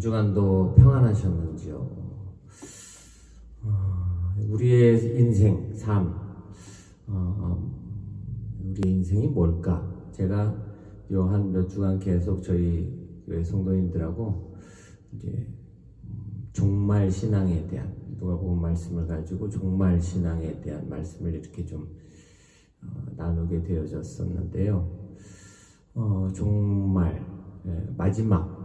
주간도 평안하셨는지요? 우리의 인생, 삶, 우리의 인생이 뭘까? 제가 요 한 몇 주간 계속 저희 교회 성도님들하고 이제 종말 신앙에 대한, 누가복음 말씀을 가지고 종말 신앙에 대한 말씀을 이렇게 좀 나누게 되어졌었는데요. 종말, 마지막,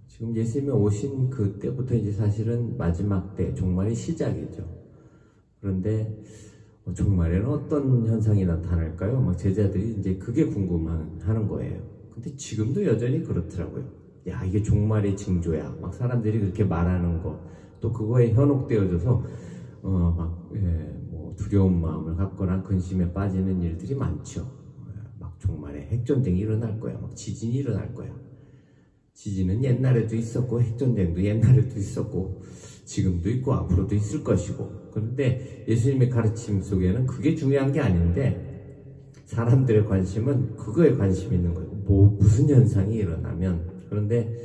지금 예수님이 오신 그때부터 이제 사실은 마지막 때, 종말의 시작이죠. 그런데 종말에는 어떤 현상이 나타날까요? 막 제자들이 이제 그게 궁금하는 거예요. 근데 지금도 여전히 그렇더라고요. 야, 이게 종말의 징조야. 막 사람들이 그렇게 말하는 거, 또 그거에 현혹되어져서 뭐 두려운 마음을 갖거나 근심에 빠지는 일들이 많죠. 막 종말에 핵전쟁이 일어날 거야. 막 지진이 일어날 거야. 지진은 옛날에도 있었고 핵전쟁도 옛날에도 있었고 지금도 있고 앞으로도 있을 것이고, 그런데 예수님의 가르침 속에는 그게 중요한 게 아닌데 사람들의 관심은 그거에 관심이 있는 거예요. 무슨 현상이 일어나면. 그런데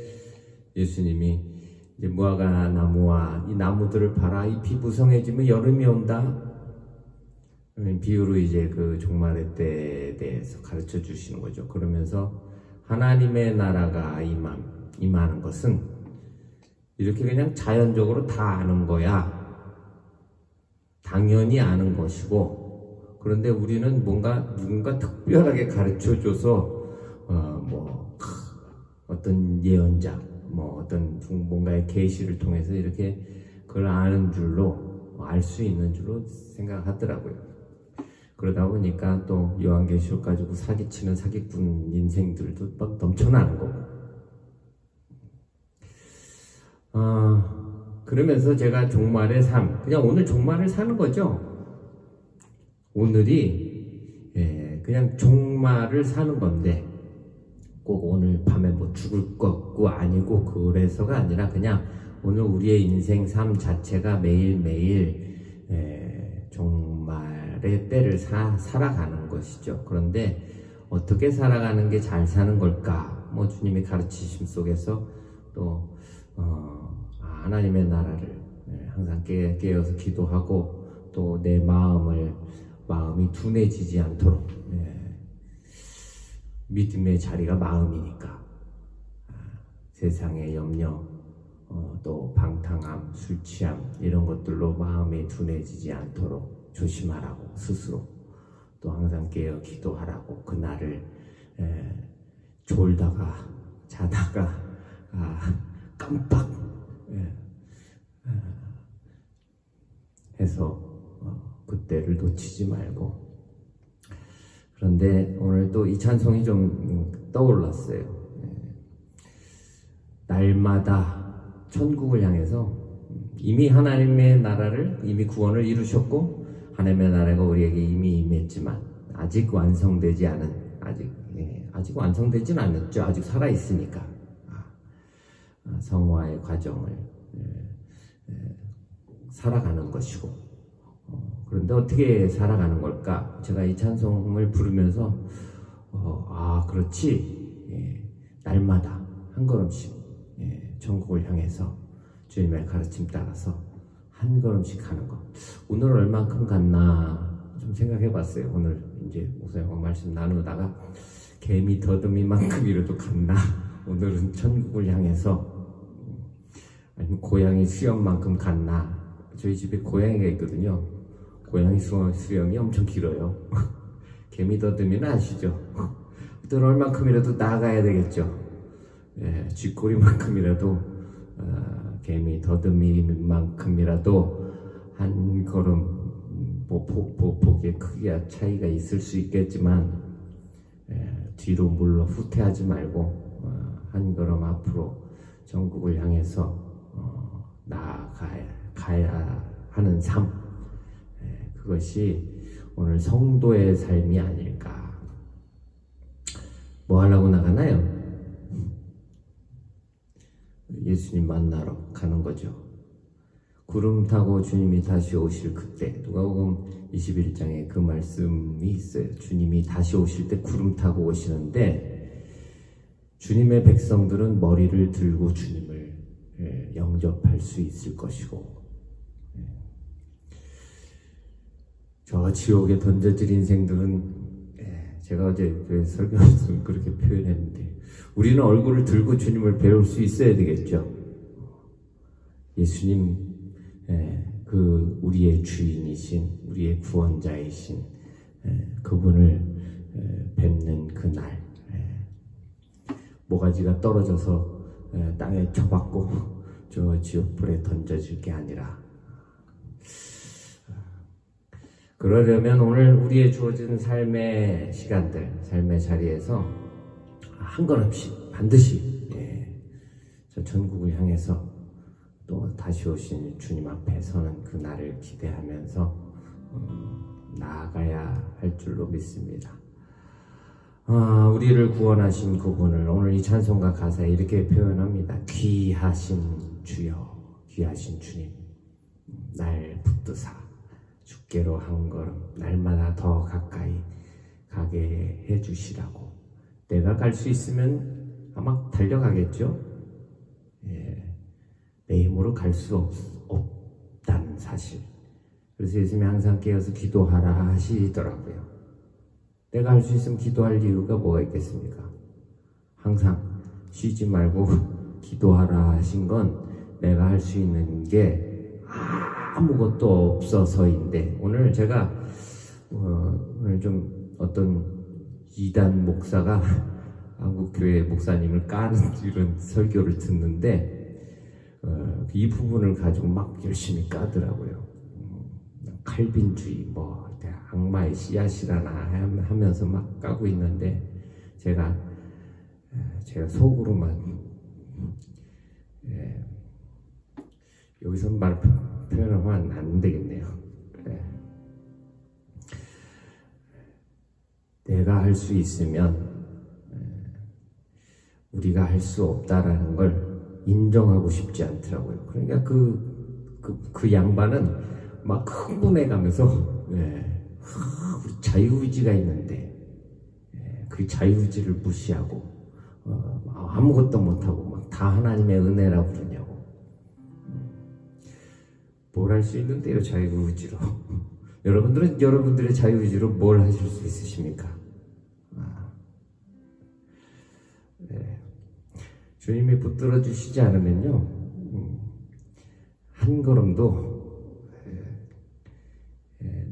예수님이 이제 무화과 나무와 이 나무들을 봐라, 잎이 무성해지면 여름이 온다, 비유로 이제 그 종말의 때에 대해서 가르쳐 주시는 거죠. 그러면서 하나님의 나라가 임하는 것은 이렇게 그냥 자연적으로 다 아는 거야. 당연히 아는 것이고, 그런데 우리는 누군가 특별하게 가르쳐줘서 어떤 예언자, 어떤 뭔가의 계시를 통해서 이렇게 그걸 아는 줄로, 알 수 있는 줄로 생각하더라고요. 그러다 보니까 또 요한계시록 가지고 사기치는 사기꾼 인생들도 막 넘쳐나는 거고. 그러면서 제가 종말의 삶, 그냥 오늘 종말을 사는 거죠. 오늘이 그냥 종말을 사는 건데, 꼭 오늘 밤에 뭐 죽을 것고 아니고 그래서가 아니라 그냥 오늘 우리의 인생 삶 자체가 매일매일 종말의 때를 살아가는 것이죠. 그런데 어떻게 살아가는 게 잘 사는 걸까? 주님이 가르치심 속에서 또 하나님의 나라를 항상 깨어서 기도하고, 또 내 마음이 둔해지지 않도록, 믿음의 자리가 마음이니까 세상의 염려, 또 방탕함, 술 취함 이런 것들로 마음이 둔해지지 않도록 조심하라고, 스스로 또 항상 깨어 기도하라고, 그날을 졸다가 자다가 깜빡 해서 그때를 놓치지 말고. 그런데 오늘 또 이 찬송이 좀 떠올랐어요. 날마다 천국을 향해서 이미 하나님의 나라를, 이미 구원을 이루셨고 하나님의 나라가 우리에게 이미 임했지만 아직 완성되지 않은, 아직 완성되진 않았죠. 아직 살아있으니까 성화의 과정을 살아가는 것이고, 그런데 어떻게 살아가는 걸까? 제가 이 찬송을 부르면서 그렇지, 날마다 한 걸음씩 천국을 향해서 주님의 가르침 따라서 한 걸음씩 가는 것. 오늘 얼만큼 갔나 좀 생각해 봤어요. 오늘 이제 목사님과 말씀 나누다가 개미 더듬이만큼이라도 갔나, 오늘은 천국을 향해서, 아니면 고양이 수염만큼 갔나. 저희 집에 고양이가 있거든요. 고양이 수염이 엄청 길어요. 개미 더듬이는 아시죠? 또 얼만큼이라도 나가야 되겠죠. 쥐꼬리만큼이라도, 개미 더듬이만큼이라도 한 걸음, 폭의 크기와 차이가 있을 수 있겠지만 뒤로 물러 후퇴하지 말고 한 걸음 앞으로 천국을 향해서 나아가야 하는 삶, 그것이 오늘 성도의 삶이 아닐까. 뭐 하려고 나가나요? 예수님 만나러 가는 거죠. 구름 타고 주님이 다시 오실 그때, 누가복음 21장에 그 말씀이 있어요. 주님이 다시 오실 때 구름 타고 오시는데, 주님의 백성들은 머리를 들고 주님을 영접할 수 있을 것이고, 저 지옥에 던져질 인생들은, 제가 어제 설교에서 그렇게 표현했는데, 우리는 얼굴을 들고 주님을 배울 수 있어야 되겠죠. 예수님, 그 우리의 주인이신, 우리의 구원자이신 그분을 뵙는 그날, 모가지가 떨어져서 땅에 쳐박고 저 지옥불에 던져질 게 아니라, 그러려면 오늘 우리의 주어진 삶의 시간들, 삶의 자리에서 한 걸음씩 반드시 저 천국을 향해서 또 다시 오신 주님 앞에 서는 그 날을 기대하면서 나아가야 할 줄로 믿습니다. 우리를 구원하신 그분을 오늘 이 찬송가 가사에 이렇게 표현합니다. 귀하신 주여, 귀하신 주님, 날 붙드사 주께로 한 걸음 날마다 더 가까이 가게 해주시라고. 내가 갈 수 있으면 아마 달려가겠죠. 내 힘으로 갈 수 없다는 사실. 그래서 예수님이 항상 깨어서 기도하라 하시더라고요. 내가 할 수 있으면 기도할 이유가 뭐가 있겠습니까? 항상 쉬지 말고 기도하라 하신 건 내가 할 수 있는 게 아무것도 없어서인데, 오늘 제가 오늘 좀 어떤 이단 목사가 한국교회 목사님을 까는 이런 설교를 듣는데, 이 부분을 가지고 막 열심히 까더라고요. 칼빈주의, 악마의 씨앗이라나 하면서 막 까고 있는데, 제가 속으로만, 여기서 표현하면 안 되겠네요. 내가 할 수 있으면 우리가 할 수 없다라는 걸 인정하고 싶지 않더라고요. 그러니까 그 양반은 막 흥분해가면서, 우리 자유의지가 있는데, 그 자유의지를 무시하고, 아무것도 못하고, 막 다 하나님의 은혜라고 그러냐고. 뭘 할 수 있는데요, 자유의지로. 여러분들은 여러분들의 자유의지로 뭘 하실 수 있으십니까? 주님이 붙들어 주시지 않으면요, 한 걸음도,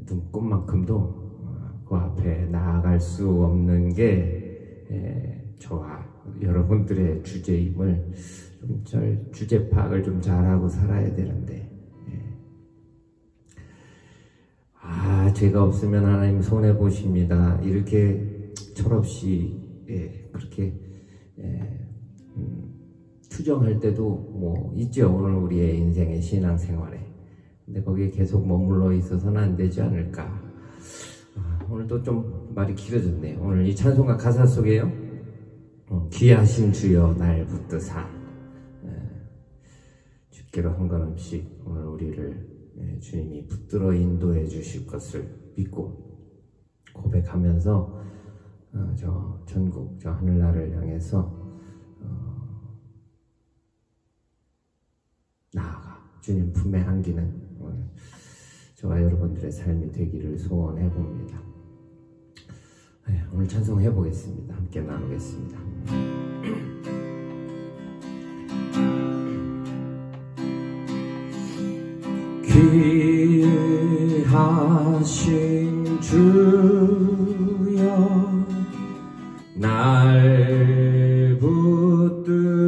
눈꼽만큼도 그 앞에 나아갈 수 없는 게 저와 여러분들의 주제임을 주제 파악을 좀 잘하고 살아야 되는데, 제가 없으면 하나님 손해 보십니다. 이렇게 철없이 그렇게 투정할 때도 있죠. 오늘 우리의 인생의 신앙생활에. 근데 거기에 계속 머물러 있어서는 안 되지 않을까. 오늘도 좀 말이 길어졌네요. 오늘 이 찬송가 가사 속에요, 귀하신 주여 날 붙드사, 주께로 한 걸음씩 오늘 우리를 주님이 붙들어 인도해 주실 것을 믿고 고백하면서 저 전국, 저 하늘나라를 향해서 나아가 주님 품에 안기는 저와 여러분들의 삶이 되기를 소원해 봅니다. 오늘 찬송해 보겠습니다. 함께 나누겠습니다. 귀하신 주여 날 붙드사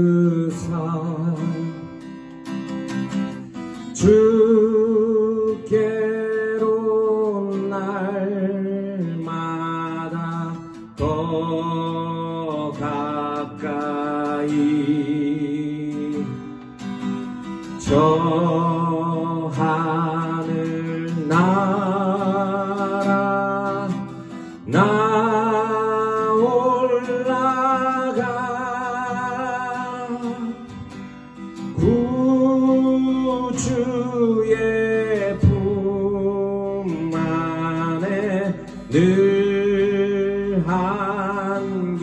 주께로 날마다 더 가까이 저 하늘 나라 나 올라가 구주의 품 안에 늘 한기요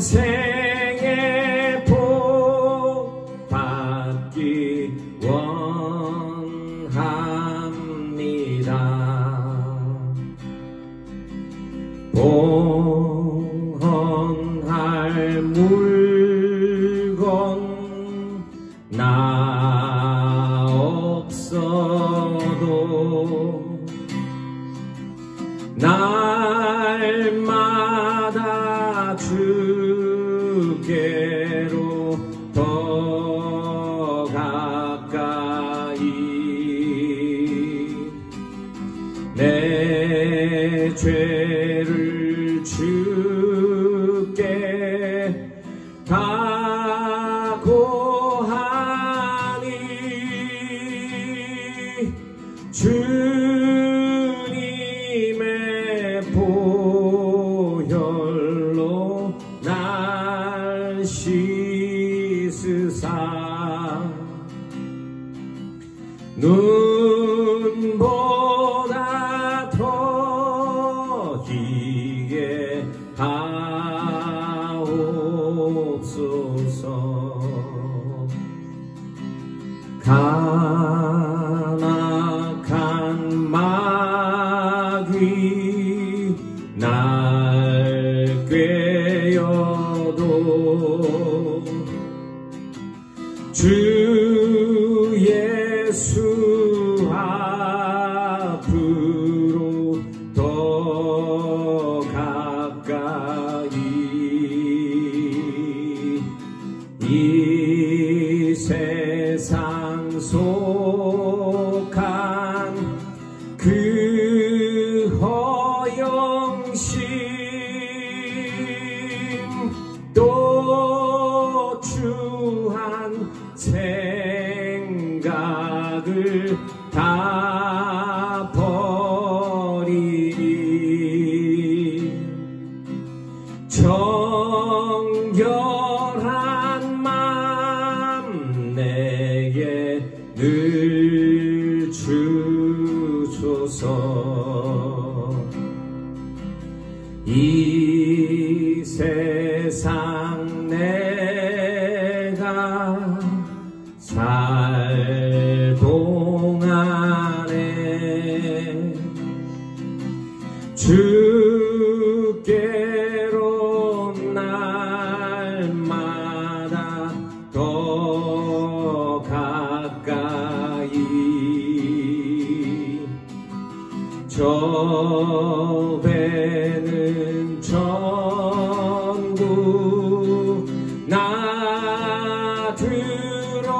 영생의 복 받기 원합니다. 봉헌할 물건 나 없어도 날마다 주께로 더 가까이 내 죄를 주께 각오하니 주님의 보혈로 날 씻으사 눈보다 더 희게 하옵소서. 간악한 마귀 날 꾀어도 주 예수 앞으로 더 가까이 이 세상 속한 그 허영심 또 추한 생각을 다 버리니 정결한 맘 내게 늘 주소서. 이 세상 내가 살 동안에 주께로 날마다 더 가까이 저 배는 전부 나 들어가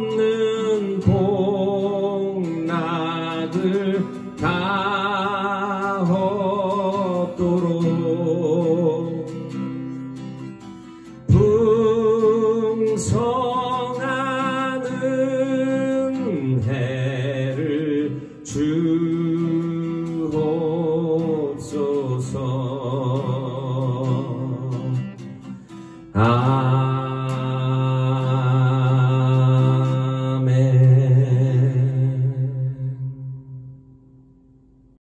한없는 복락을 다 얻도록 풍성한 은혜를 주옵소서.